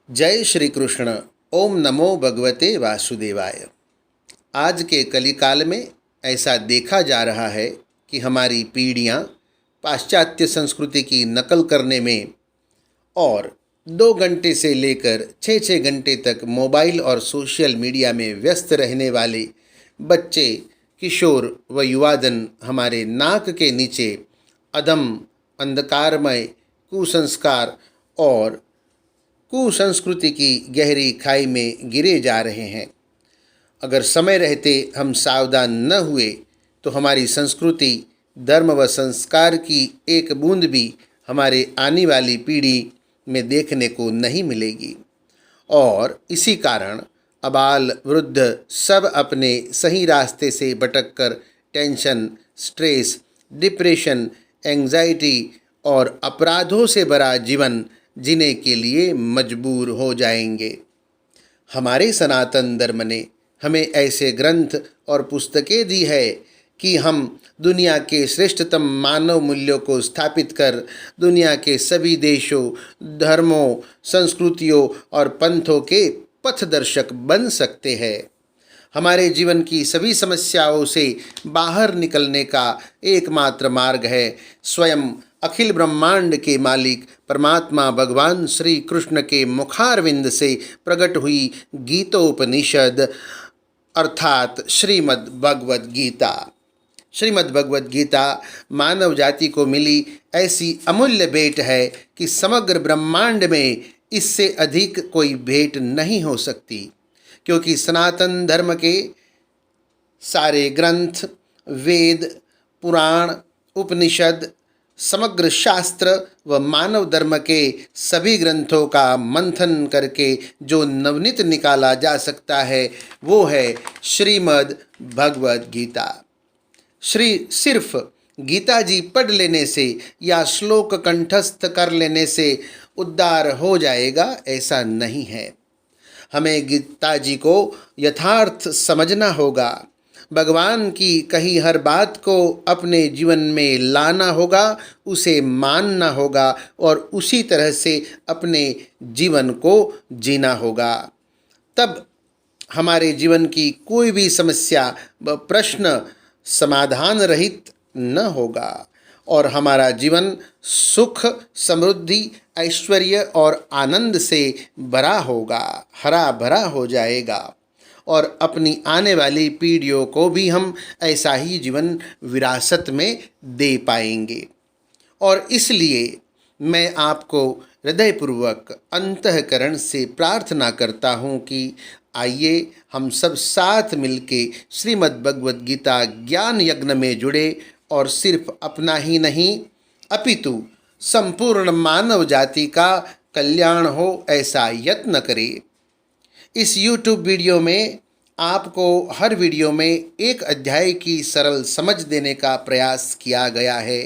जय श्री कृष्ण। ओम नमो भगवते वासुदेवाय। आज के कलिकाल में ऐसा देखा जा रहा है कि हमारी पीढ़ियां पाश्चात्य संस्कृति की नकल करने में और 2 घंटे से लेकर 6-6 घंटे तक मोबाइल और सोशल मीडिया में व्यस्त रहने वाले बच्चे, किशोर व युवाधन हमारे नाक के नीचे अधम, अंधकारमय, कुसंस्कार और कुसंस्कृति की गहरी खाई में गिरे जा रहे हैं। अगर समय रहते हम सावधान न हुए तो हमारी संस्कृति, धर्म व संस्कार की एक बूंद भी हमारे आने वाली पीढ़ी में देखने को नहीं मिलेगी। और इसी कारण अबाल वृद्ध सब अपने सही रास्ते से भटककर टेंशन, स्ट्रेस, डिप्रेशन, एंजाइटी और अपराधों से भरा जीवन जीने के लिए मजबूर हो जाएंगे। हमारे सनातन धर्म ने हमें ऐसे ग्रंथ और पुस्तकें दी है कि हम दुनिया के श्रेष्ठतम मानव मूल्यों को स्थापित कर दुनिया के सभी देशों, धर्मों, संस्कृतियों और पंथों के पथदर्शक बन सकते हैं। हमारे जीवन की सभी समस्याओं से बाहर निकलने का एकमात्र मार्ग है स्वयं अखिल ब्रह्मांड के मालिक परमात्मा भगवान श्री कृष्ण के मुखारविंद से प्रकट हुई गीतोपनिषद अर्थात श्रीमद् भगवद गीता। श्रीमद् भगवद गीता मानव जाति को मिली ऐसी अमूल्य भेंट है कि समग्र ब्रह्मांड में इससे अधिक कोई भेंट नहीं हो सकती, क्योंकि सनातन धर्म के सारे ग्रंथ, वेद, पुराण, उपनिषद, समग्र शास्त्र व मानव धर्म के सभी ग्रंथों का मंथन करके जो नवनीत निकाला जा सकता है वो है श्रीमद् भगवद गीता। सिर्फ गीता जी पढ़ लेने से या श्लोक कंठस्थ कर लेने से उद्धार हो जाएगा ऐसा नहीं है। हमें गीता जी को यथार्थ समझना होगा, भगवान की कही हर बात को अपने जीवन में लाना होगा, उसे मानना होगा और उसी तरह से अपने जीवन को जीना होगा। तब हमारे जीवन की कोई भी समस्या व प्रश्न समाधान रहित न होगा और हमारा जीवन सुख, समृद्धि, ऐश्वर्य और आनंद से भरा होगा, हरा भरा हो जाएगा और अपनी आने वाली पीढ़ियों को भी हम ऐसा ही जीवन विरासत में दे पाएंगे। और इसलिए मैं आपको हृदयपूर्वक अंतःकरण से प्रार्थना करता हूँ कि आइए हम सब साथ मिलके श्रीमद् भगवद गीता ज्ञान यज्ञ में जुड़े और सिर्फ अपना ही नहीं अपितु संपूर्ण मानव जाति का कल्याण हो ऐसा यत्न करें। इस YouTube वीडियो में आपको हर वीडियो में एक अध्याय की सरल समझ देने का प्रयास किया गया है।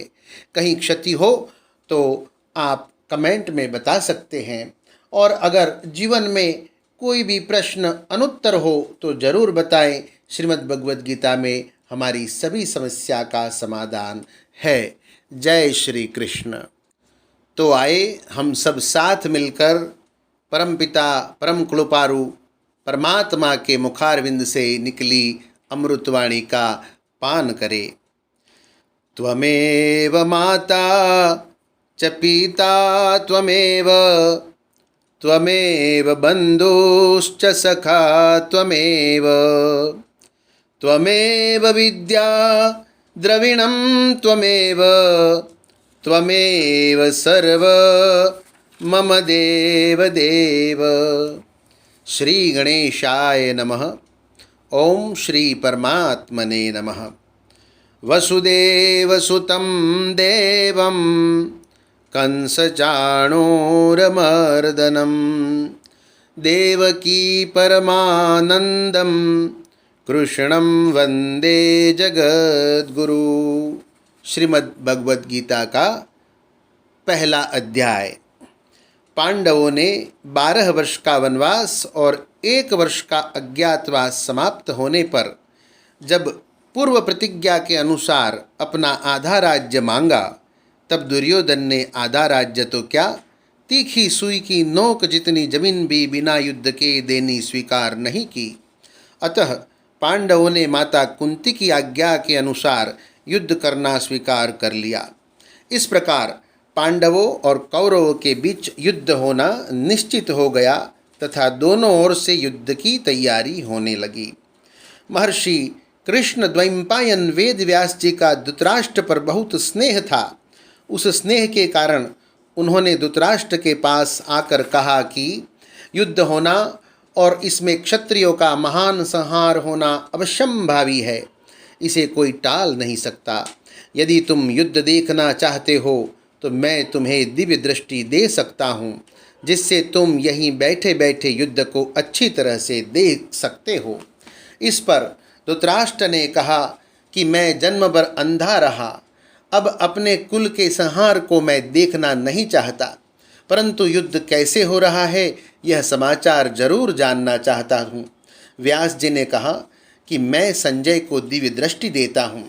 कहीं क्षति हो तो आप कमेंट में बता सकते हैं और अगर जीवन में कोई भी प्रश्न अनुत्तर हो तो ज़रूर बताएं। श्रीमद् भगवद गीता में हमारी सभी समस्या का समाधान है। जय श्री कृष्ण। तो आए हम सब साथ मिलकर परमपिता परम कृपारु परमात्मा के मुखारविंद से निकली अमृतवाणी का पान करें। त्वमेव माता च पिता त्वमेव, त्वमेव बन्धुश्च सखा त्वमेव, त्वमेव विद्या द्रविणं त्वमेव, त्वमेव सर्व मम देव देव। श्री गणेशाय नमः। ओम श्री परमात्मने नमः। वसुदेवसुतं देवं कंसचाणूरमर्दनं देवकी परमानंदं कृष्णं वंदे जगद्गुरु। श्रीमद् भगवद गीता का पहला अध्याय। पांडवों ने 12 वर्ष का वनवास और 1 वर्ष का अज्ञातवास समाप्त होने पर जब पूर्व प्रतिज्ञा के अनुसार अपना आधा राज्य मांगा, तब दुर्योधन ने आधा राज्य तो क्या तीखी सुई की नोक जितनी जमीन भी बिना युद्ध के देनी स्वीकार नहीं की। अतः पांडवों ने माता कुंती की आज्ञा के अनुसार युद्ध करना स्वीकार कर लिया। इस प्रकार पांडवों और कौरवों के बीच युद्ध होना निश्चित हो गया तथा दोनों ओर से युद्ध की तैयारी होने लगी। महर्षि कृष्ण द्वैपायन वेद व्यास जी का धृतराष्ट्र पर बहुत स्नेह था। उस स्नेह के कारण उन्होंने धृतराष्ट्र के पास आकर कहा कि युद्ध होना और इसमें क्षत्रियों का महान संहार होना अवश्यंभावी है, इसे कोई टाल नहीं सकता। यदि तुम युद्ध देखना चाहते हो तो मैं तुम्हें दिव्य दृष्टि दे सकता हूँ, जिससे तुम यहीं बैठे बैठे युद्ध को अच्छी तरह से देख सकते हो। इस पर धृतराष्ट्र ने कहा कि मैं जन्म भर अंधा रहा, अब अपने कुल के संहार को मैं देखना नहीं चाहता, परंतु युद्ध कैसे हो रहा है यह समाचार जरूर जानना चाहता हूँ। व्यास जी ने कहा कि मैं संजय को दिव्य दृष्टि देता हूँ,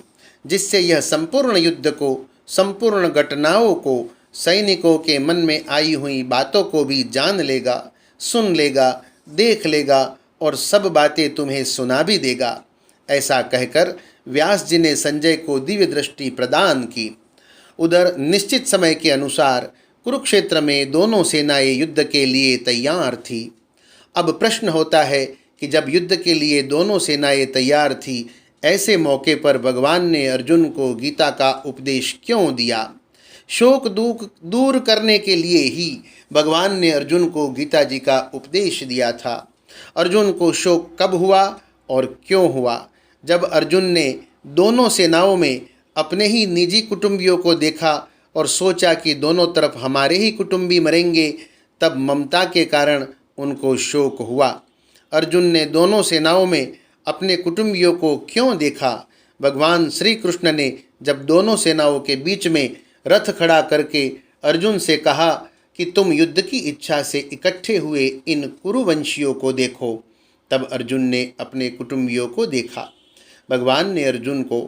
जिससे यह संपूर्ण युद्ध को, संपूर्ण घटनाओं को, सैनिकों के मन में आई हुई बातों को भी जान लेगा, सुन लेगा, देख लेगा और सब बातें तुम्हें सुना भी देगा। ऐसा कहकर व्यास जी ने संजय को दिव्य दृष्टि प्रदान की। उधर निश्चित समय के अनुसार कुरुक्षेत्र में दोनों सेनाएं युद्ध के लिए तैयार थी। अब प्रश्न होता है कि जब युद्ध के लिए दोनों सेनाएं तैयार थी, ऐसे मौके पर भगवान ने अर्जुन को गीता का उपदेश क्यों दिया? शोक दुख दूर करने के लिए ही भगवान ने अर्जुन को गीता जी का उपदेश दिया था। अर्जुन को शोक कब हुआ और क्यों हुआ? जब अर्जुन ने दोनों सेनाओं में अपने ही निजी कुटुंबियों को देखा और सोचा कि दोनों तरफ हमारे ही कुटुंबी मरेंगे, तब ममता के कारण उनको शोक हुआ। अर्जुन ने दोनों सेनाओं में अपने कुटुंबियों को क्यों देखा? भगवान श्री कृष्ण ने जब दोनों सेनाओं के बीच में रथ खड़ा करके अर्जुन से कहा कि तुम युद्ध की इच्छा से इकट्ठे हुए इन कुरुवंशियों को देखो, तब अर्जुन ने अपने कुटुंबियों को देखा। भगवान ने अर्जुन को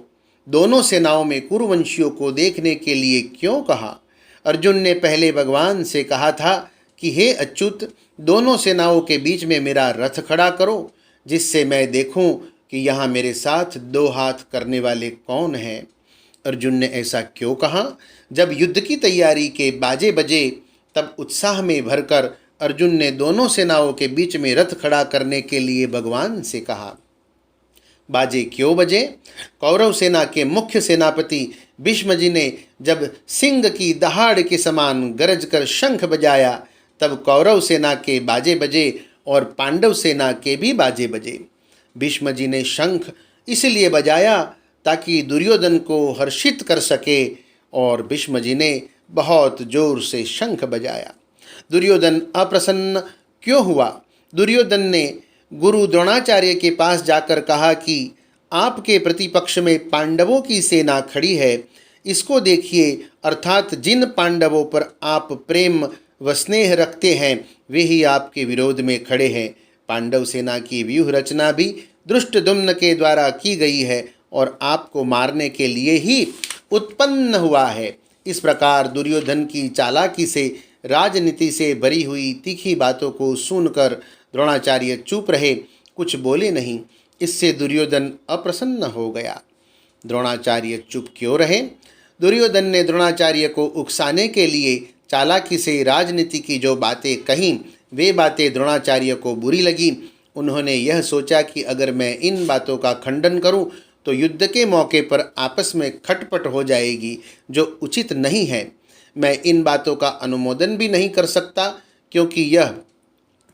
दोनों सेनाओं में कुरुवंशियों को देखने के लिए क्यों कहा? अर्जुन ने पहले भगवान से कहा था कि हे अच्युत, दोनों सेनाओं के बीच में मेरा रथ खड़ा करो, जिससे मैं देखूं कि यहाँ मेरे साथ दो हाथ करने वाले कौन हैं। अर्जुन ने ऐसा क्यों कहा? जब युद्ध की तैयारी के बाजे बजे, तब उत्साह में भरकर अर्जुन ने दोनों सेनाओं के बीच में रथ खड़ा करने के लिए भगवान से कहा। बाजे क्यों बजे? कौरव सेना के मुख्य सेनापति भीष्म जी ने जब सिंह की दहाड़ के समान गरज कर शंख बजाया, तब कौरव सेना के बाजे बजे और पांडव सेना के भी बाजे बजे। भीष्म जी ने शंख इसलिए बजाया ताकि दुर्योधन को हर्षित कर सके, और भीष्म जी ने बहुत जोर से शंख बजाया। दुर्योधन अप्रसन्न क्यों हुआ? दुर्योधन ने गुरु द्रोणाचार्य के पास जाकर कहा कि आपके प्रतिपक्ष में पांडवों की सेना खड़ी है, इसको देखिए, अर्थात जिन पांडवों पर आप प्रेम व स्नेह रखते हैं वे ही आपके विरोध में खड़े हैं। पांडव सेना की व्यूह रचना भी धृष्टद्युम्न के द्वारा की गई है और आपको मारने के लिए ही उत्पन्न हुआ है। इस प्रकार दुर्योधन की चालाकी से, राजनीति से भरी हुई तीखी बातों को सुनकर द्रोणाचार्य चुप रहे, कुछ बोले नहीं। इससे दुर्योधन अप्रसन्न हो गया। द्रोणाचार्य चुप क्यों रहे? दुर्योधन ने द्रोणाचार्य को उकसाने के लिए चालाकी से राजनीति की जो बातें कहीं, वे बातें द्रोणाचार्य को बुरी लगी। उन्होंने यह सोचा कि अगर मैं इन बातों का खंडन करूं तो युद्ध के मौके पर आपस में खटपट हो जाएगी, जो उचित नहीं है। मैं इन बातों का अनुमोदन भी नहीं कर सकता, क्योंकि यह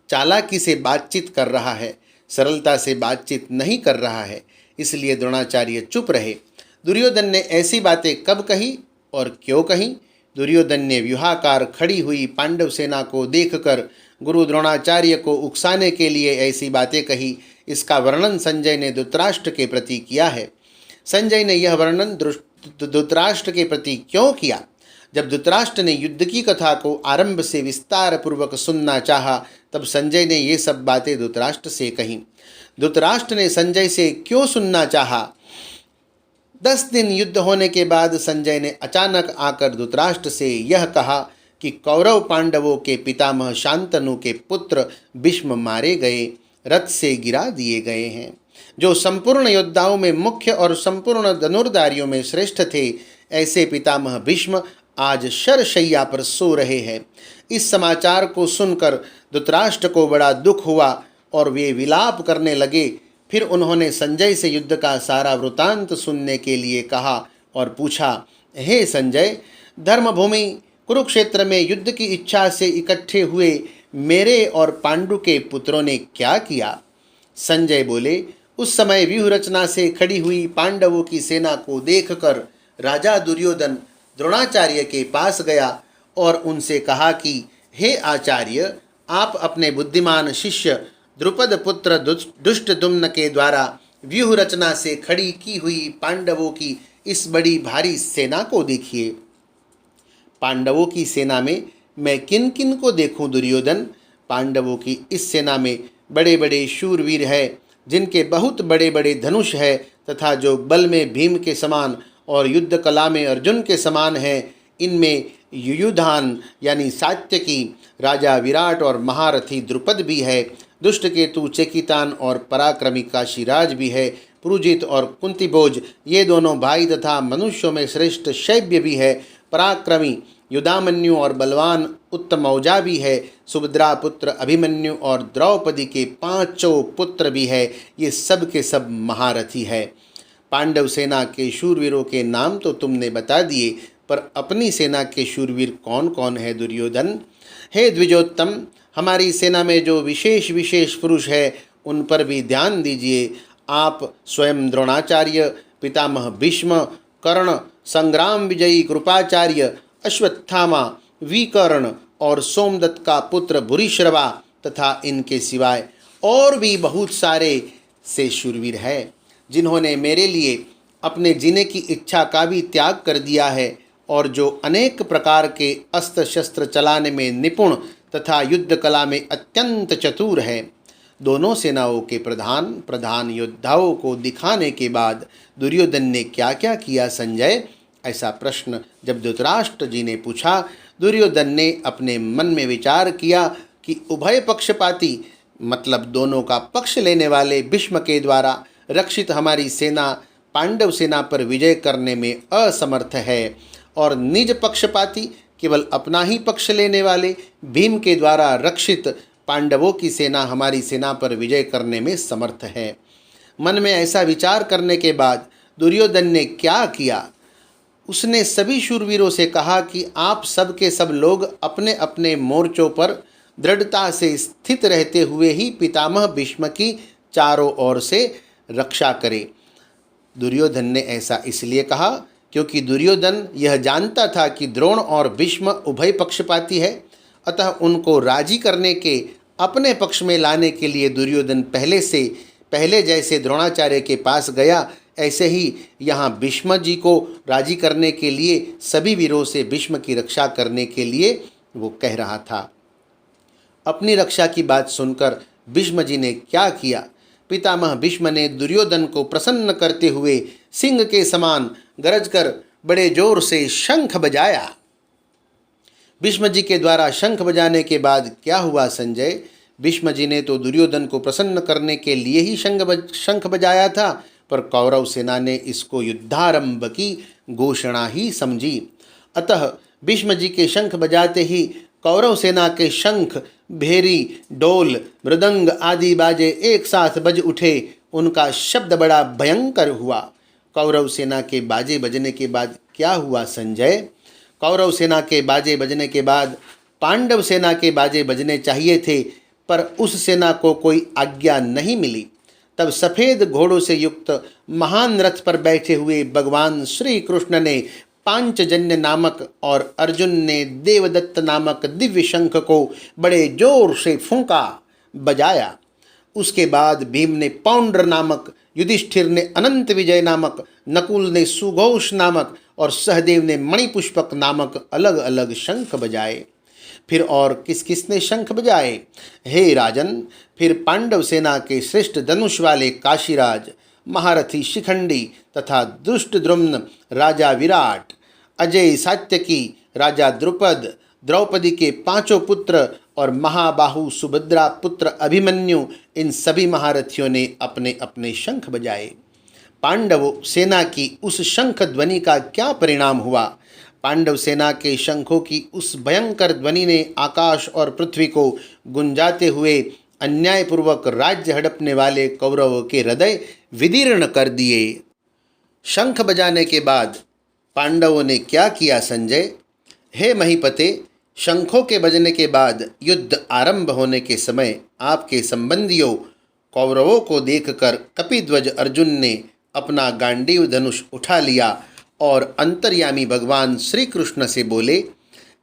चालाकी से बातचीत कर रहा है, सरलता से बातचीत नहीं कर रहा है। इसलिए द्रोणाचार्य चुप रहे। दुर्योधन ने ऐसी बातें कब कही और क्यों कही? दुर्योधन ने व्यूहाकार खड़ी हुई पांडव सेना को देखकर गुरु द्रोणाचार्य को उकसाने के लिए ऐसी बातें कही। इसका वर्णन संजय ने धृतराष्ट्र के प्रति किया है। संजय ने यह वर्णन धृतराष्ट्र के प्रति क्यों किया? जब धृतराष्ट्र ने युद्ध की कथा को आरंभ से विस्तार पूर्वक सुनना चाहा, तब संजय ने ये सब बातें धृतराष्ट्र से कहीं। धृतराष्ट्र ने संजय से क्यों सुनना चाहा? 10 दिन युद्ध होने के बाद संजय ने अचानक आकर धृतराष्ट्र से यह कहा कि कौरव पांडवों के पितामह शांतनु के पुत्र भीष्म मारे गए, रथ से गिरा दिए गए हैं। जो संपूर्ण योद्धाओं में मुख्य और संपूर्ण धनुर्धारियों में श्रेष्ठ थे, ऐसे पितामह भीष्म आज शरशैया पर सो रहे हैं। इस समाचार को सुनकर धृतराष्ट्र को बड़ा दुख हुआ और वे विलाप करने लगे। फिर उन्होंने संजय से युद्ध का सारा वृतांत सुनने के लिए कहा और पूछा, हे संजय, धर्मभूमि कुरुक्षेत्र में युद्ध की इच्छा से इकट्ठे हुए मेरे और पांडु के पुत्रों ने क्या किया? संजय बोले, उस समय व्यूह रचना से खड़ी हुई पांडवों की सेना को देखकर राजा दुर्योधन द्रोणाचार्य के पास गया और उनसे कहा कि हे आचार्य, आप अपने बुद्धिमान शिष्य द्रुपद पुत्र दुष्टदुम्न के द्वारा व्यूह रचना से खड़ी की हुई पांडवों की इस बड़ी भारी सेना को देखिए। पांडवों की सेना में मैं किन किन को देखूं दुर्योधन? पांडवों की इस सेना में बड़े बड़े शूरवीर हैं, जिनके बहुत बड़े बड़े धनुष है तथा जो बल में भीम के समान और युद्ध कला में अर्जुन के समान हैं। इनमें युयुधान यानी सात्यकी, राजा विराट और महारथी द्रुपद भी है। दुष्टकेतु, चेकितान और पराक्रमी काशीराज भी है। पुरुजित और कुंतीभोज ये दोनों भाई तथा मनुष्यों में श्रेष्ठ शैब्य भी है। पराक्रमी युधामन्यु और बलवान उत्तमौजा भी है। सुभद्रा पुत्र अभिमन्यु और द्रौपदी के 5 पुत्र भी है। ये सब के सब महारथी है। पांडव सेना के शूरवीरों के नाम तो तुमने बता दिए, पर अपनी सेना के शूरवीर कौन कौन है दुर्योधन? हे द्विजोत्तम, हमारी सेना में जो विशेष विशेष पुरुष है उन पर भी ध्यान दीजिए। आप स्वयं द्रोणाचार्य, पितामह भीष्म, कर्ण, संग्राम विजयी कृपाचार्य, अश्वत्थामा, विकर्ण और सोमदत्त का पुत्र भूरिश्रवा तथा इनके सिवाय और भी बहुत सारे से शूरवीर हैं, जिन्होंने मेरे लिए अपने जीने की इच्छा का भी त्याग कर दिया है और जो अनेक प्रकार के अस्त्र शस्त्र चलाने में निपुण तथा युद्ध कला में अत्यंत चतुर है। दोनों सेनाओं के प्रधान योद्धाओं को दिखाने के बाद दुर्योधन ने क्या क्या किया संजय? ऐसा प्रश्न जब धृतराष्ट्र जी ने पूछा, दुर्योधन ने अपने मन में विचार किया कि उभय पक्षपाती मतलब दोनों का पक्ष लेने वाले भीष्म के द्वारा रक्षित हमारी सेना पांडव सेना पर विजय करने में असमर्थ है और निज पक्षपाती केवल अपना ही पक्ष लेने वाले भीम के द्वारा रक्षित पांडवों की सेना हमारी सेना पर विजय करने में समर्थ है। मन में ऐसा विचार करने के बाद दुर्योधन ने क्या किया? उसने सभी शूरवीरों से कहा कि आप सब के सब लोग अपने अपने मोर्चों पर दृढ़ता से स्थित रहते हुए ही पितामह भीष्म की चारों ओर से रक्षा करें। दुर्योधन ने ऐसा इसलिए कहा क्योंकि दुर्योधन यह जानता था कि द्रोण और भीष्म उभय पक्षपाती है। अतः उनको राजी करने के अपने पक्ष में लाने के लिए दुर्योधन पहले जैसे द्रोणाचार्य के पास गया, ऐसे ही यहाँ भीष्म जी को राजी करने के लिए सभी वीरों से भीष्म की रक्षा करने के लिए वो कह रहा था। अपनी रक्षा की बात सुनकर भीष्म जी ने क्या किया? पितामह भीष्म ने दुर्योधन को प्रसन्न करते हुए सिंह के समान गरजकर बड़े जोर से शंख बजाया। भीष्म जी के द्वारा शंख बजाने के बाद क्या हुआ संजय? भीष्म जी ने तो दुर्योधन को प्रसन्न करने के लिए ही शंख बजाया था, पर कौरव सेना ने इसको युद्धारंभ की घोषणा ही समझी। अतः भीष्म जी के शंख बजाते ही कौरव सेना के शंख, भेरी, डोल, मृदंग आदि बाजे एक साथ बज उठे। उनका शब्द बड़ा भयंकर हुआ। कौरव सेना के बाजे बजने के बाद क्या हुआ संजय? कौरव सेना के बाजे बजने के बाद पांडव सेना के बाजे बजने चाहिए थे, पर उस सेना को कोई आज्ञा नहीं मिली। तब सफ़ेद घोड़ों से युक्त महान रथ पर बैठे हुए भगवान श्री कृष्ण ने पांचजन्य नामक और अर्जुन ने देवदत्त नामक दिव्य शंख को बड़े जोर से फूंका, बजाया। उसके बाद भीम ने पौंड्र नामक, युधिष्ठिर ने अनंत विजय नामक, नकुल ने सुघोष नामक और सहदेव ने मणिपुष्पक नामक अलग अलग शंख बजाए। फिर और किस किस ने शंख बजाए? हे राजन, फिर पांडव सेना के श्रेष्ठ धनुष वाले काशीराज, महारथी शिखंडी तथा दुष्ट द्रुम्न राजा विराट, अजय सात्यकी राजा द्रुपद, द्रौपदी के 5 पुत्र और महाबाहु सुभद्रा पुत्र अभिमन्यु, इन सभी महारथियों ने अपने अपने शंख बजाए। पांडव सेना की उस शंख ध्वनि का क्या परिणाम हुआ? पांडव सेना के शंखों की उस भयंकर ध्वनि ने आकाश और पृथ्वी को गुंजाते हुए अन्यायपूर्वक राज्य हड़पने वाले कौरवों के हृदय विदीर्ण कर दिए। शंख बजाने के बाद पांडवों ने क्या किया संजय? हे महीपते, शंखों के बजने के बाद युद्ध आरंभ होने के समय आपके संबंधियों कौरवों को देखकर कपिध्वज अर्जुन ने अपना गांडीव धनुष उठा लिया और अंतर्यामी भगवान श्री कृष्ण से बोले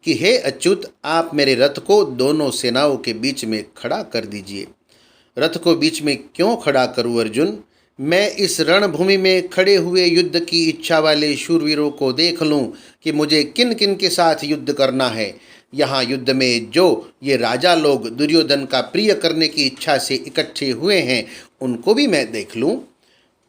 कि हे अच्युत, आप मेरे रथ को दोनों सेनाओं के बीच में खड़ा कर दीजिए। रथ को बीच में क्यों खड़ा करूं अर्जुन? मैं इस रणभूमि में खड़े हुए युद्ध की इच्छा वाले शूरवीरों को देख लूं कि मुझे किन किन के साथ युद्ध करना है। यहाँ युद्ध में जो ये राजा लोग दुर्योधन का प्रिय करने की इच्छा से इकट्ठे हुए हैं, उनको भी मैं देख लूं।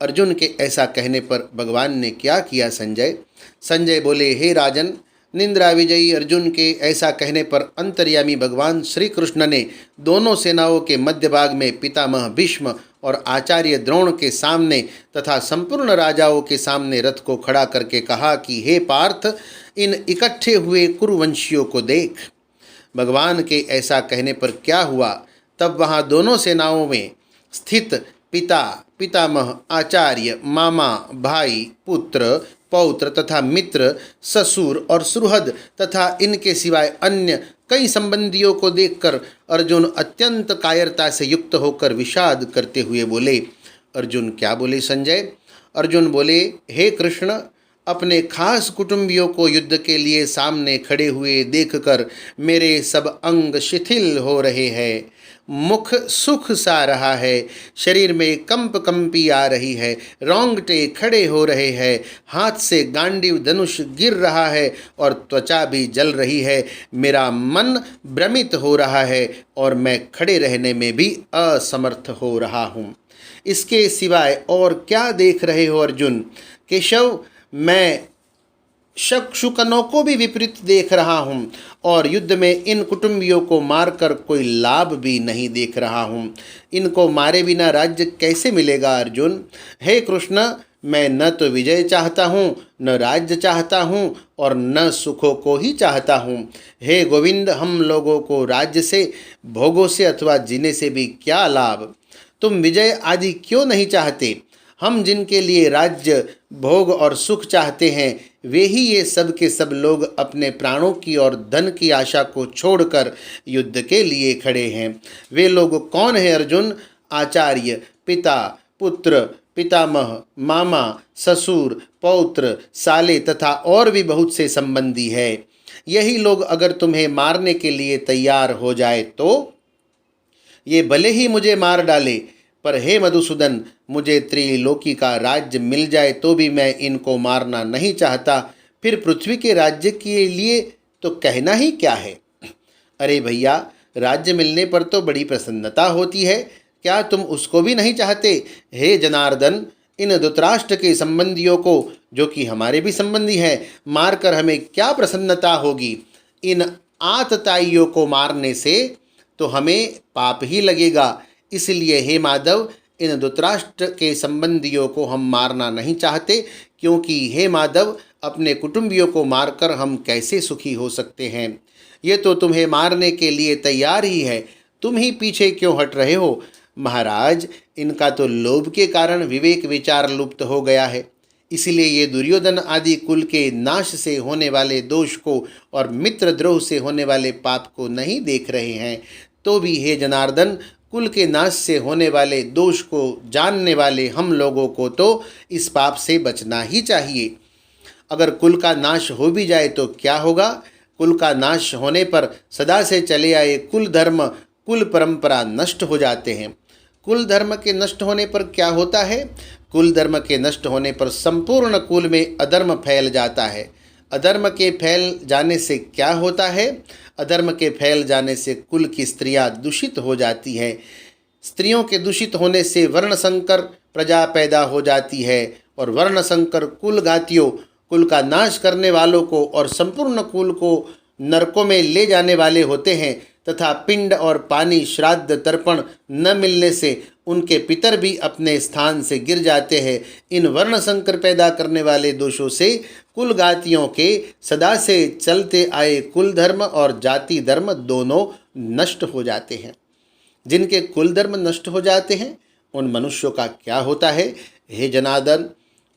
अर्जुन के ऐसा कहने पर भगवान ने क्या किया संजय? संजय बोले, हे राजन, निंद्रा विजयी अर्जुन के ऐसा कहने पर अंतर्यामी भगवान श्री कृष्ण ने दोनों सेनाओं के मध्य भाग में पितामह भीष्म और आचार्य द्रोण के सामने तथा संपूर्ण राजाओं के सामने रथ को खड़ा करके कहा कि हे पार्थ, इन इकट्ठे हुए कुरुवंशियों को देख। भगवान के ऐसा कहने पर क्या हुआ? तब वहाँ दोनों सेनाओं में स्थित पिता, पितामह, आचार्य, मामा, भाई, पुत्र, पौत्र तथा मित्र, ससुर और सुहृद तथा इनके सिवाय अन्य कई संबंधियों को देखकर अर्जुन अत्यंत कायरता से युक्त होकर विषाद करते हुए बोले। अर्जुन क्या बोले संजय? अर्जुन बोले, हे कृष्ण, अपने खास कुटुंबियों को युद्ध के लिए सामने खड़े हुए देखकर मेरे सब अंग शिथिल हो रहे हैं। मुख सुख सा रहा है, शरीर में कंपी आ रही है, रोंगटे खड़े हो रहे हैं, हाथ से गांडीव धनुष गिर रहा है और त्वचा भी जल रही है। मेरा मन भ्रमित हो रहा है और मैं खड़े रहने में भी असमर्थ हो रहा हूँ। इसके सिवाय और क्या देख रहे हो अर्जुन? केशव, मैं शुकनों को भी विपरीत देख रहा हूँ और युद्ध में इन कुटुंबियों को मारकर कोई लाभ भी नहीं देख रहा हूँ। इनको मारे बिना राज्य कैसे मिलेगा अर्जुन? हे कृष्ण, मैं न तो विजय चाहता हूँ, न राज्य चाहता हूँ और न सुखों को ही चाहता हूँ। हे गोविंद, हम लोगों को राज्य से, भोगों से अथवा जीने से भी क्या लाभ? तुम विजय आदि क्यों नहीं चाहते? हम जिनके लिए राज्य, भोग और सुख चाहते हैं, वे ही ये सब के सब लोग अपने प्राणों की और धन की आशा को छोड़कर युद्ध के लिए खड़े हैं। वे लोग कौन हैं अर्जुन? आचार्य, पिता, पुत्र, पितामह, मामा, ससुर, पौत्र, साले तथा और भी बहुत से संबंधी है। यही लोग अगर तुम्हें मारने के लिए तैयार हो जाए तो ये भले ही मुझे मार डाले, पर हे मधुसूदन, मुझे त्रिलोकी का राज्य मिल जाए तो भी मैं इनको मारना नहीं चाहता। फिर पृथ्वी के राज्य के लिए तो कहना ही क्या है? अरे भैया, राज्य मिलने पर तो बड़ी प्रसन्नता होती है, क्या तुम उसको भी नहीं चाहते? हे जनार्दन, इन धृतराष्ट्र के संबंधियों को, जो कि हमारे भी संबंधी हैं, मारकर हमें क्या प्रसन्नता होगी? इन आतताइयों को मारने से तो हमें पाप ही लगेगा। इसलिए हे माधव, इन धृतराष्ट्र के संबंधियों को हम मारना नहीं चाहते, क्योंकि हे माधव, अपने कुटुंबियों को मारकर हम कैसे सुखी हो सकते हैं? ये तो तुम्हें मारने के लिए तैयार ही है, तुम ही पीछे क्यों हट रहे हो? महाराज, इनका तो लोभ के कारण विवेक विचार लुप्त हो गया है, इसलिए ये दुर्योधन आदि कुल के नाश से होने वाले दोष को और मित्रद्रोह से होने वाले पाप को नहीं देख रहे हैं। तो भी हे जनार्दन, कुल के नाश से होने वाले दोष को जानने वाले हम लोगों को तो इस पाप से बचना ही चाहिए। अगर कुल का नाश हो भी जाए तो क्या होगा? कुल का नाश होने पर सदा से चले आए कुल धर्म, कुल परंपरा नष्ट हो जाते हैं। कुल धर्म के नष्ट होने पर क्या होता है? कुल धर्म के नष्ट होने पर संपूर्ण कुल में अधर्म फैल जाता है। अधर्म के फैल जाने से क्या होता है? अधर्म के फैल जाने से कुल की स्त्रियां दूषित हो जाती हैं। स्त्रियों के दूषित होने से वर्ण संकर प्रजा पैदा हो जाती है और वर्ण संकर कुल घातियों, कुल का नाश करने वालों को और संपूर्ण कुल को नरकों में ले जाने वाले होते हैं तथा पिंड और पानी श्राद्ध तर्पण न मिलने से उनके पितर भी अपने स्थान से गिर जाते हैं। इन वर्ण संकर पैदा करने वाले दोषों से कुलगातियों के सदा से चलते आए कुल धर्म और जाति धर्म दोनों नष्ट हो जाते हैं। जिनके कुल धर्म नष्ट हो जाते हैं उन मनुष्यों का क्या होता है? हे जनार्दन,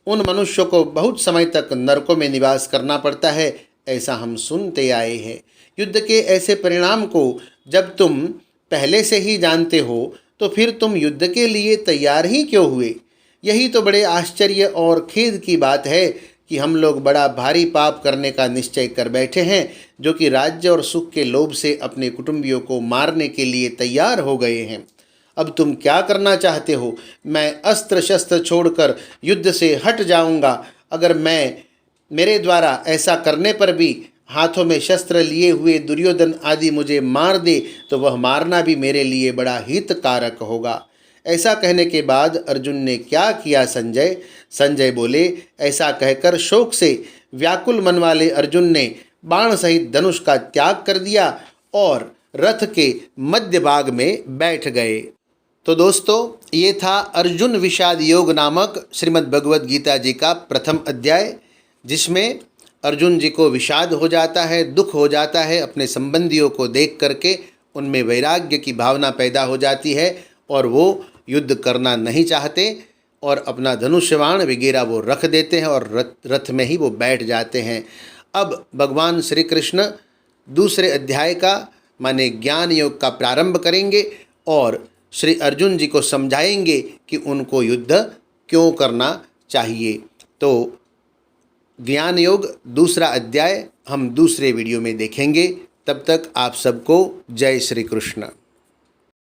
उन मनुष्यों को बहुत समय तक नरकों में निवास करना पड़ता है, ऐसा हम सुनते आए हैं। युद्ध के ऐसे परिणाम को जब तुम पहले से ही जानते हो तो फिर तुम युद्ध के लिए तैयार ही क्यों हुए? यही तो बड़े आश्चर्य और खेद की बात है कि हम लोग बड़ा भारी पाप करने का निश्चय कर बैठे हैं, जो कि राज्य और सुख के लोभ से अपने कुटुंबियों को मारने के लिए तैयार हो गए हैं। अब तुम क्या करना चाहते हो? मैं अस्त्र शस्त्र छोड़कर युद्ध से हट जाऊंगा। अगर मेरे द्वारा ऐसा करने पर भी हाथों में शस्त्र लिए हुए दुर्योधन आदि मुझे मार दे तो वह मारना भी मेरे लिए बड़ा हितकारक होगा। ऐसा कहने के बाद अर्जुन ने क्या किया संजय? संजय बोले, ऐसा कहकर शोक से व्याकुल मन वाले अर्जुन ने बाण सहित धनुष का त्याग कर दिया और रथ के मध्य भाग में बैठ गए। तो दोस्तों, ये था अर्जुन विषाद योग नामक श्रीमद् भगवद गीता जी का प्रथम अध्याय, जिसमें अर्जुन जी को विषाद हो जाता है, दुख हो जाता है, अपने संबंधियों को देख करके उनमें वैराग्य की भावना पैदा हो जाती है और वो युद्ध करना नहीं चाहते और अपना धनुष्यबाण वगैरह वो रख देते हैं और रथ में ही वो बैठ जाते हैं। अब भगवान श्री कृष्ण दूसरे अध्याय का माने ज्ञान योग का प्रारंभ करेंगे और श्री अर्जुन जी को समझाएंगे कि उनको युद्ध क्यों करना चाहिए। तो ज्ञान योग दूसरा अध्याय हम दूसरे वीडियो में देखेंगे। तब तक आप सबको जय श्री कृष्ण।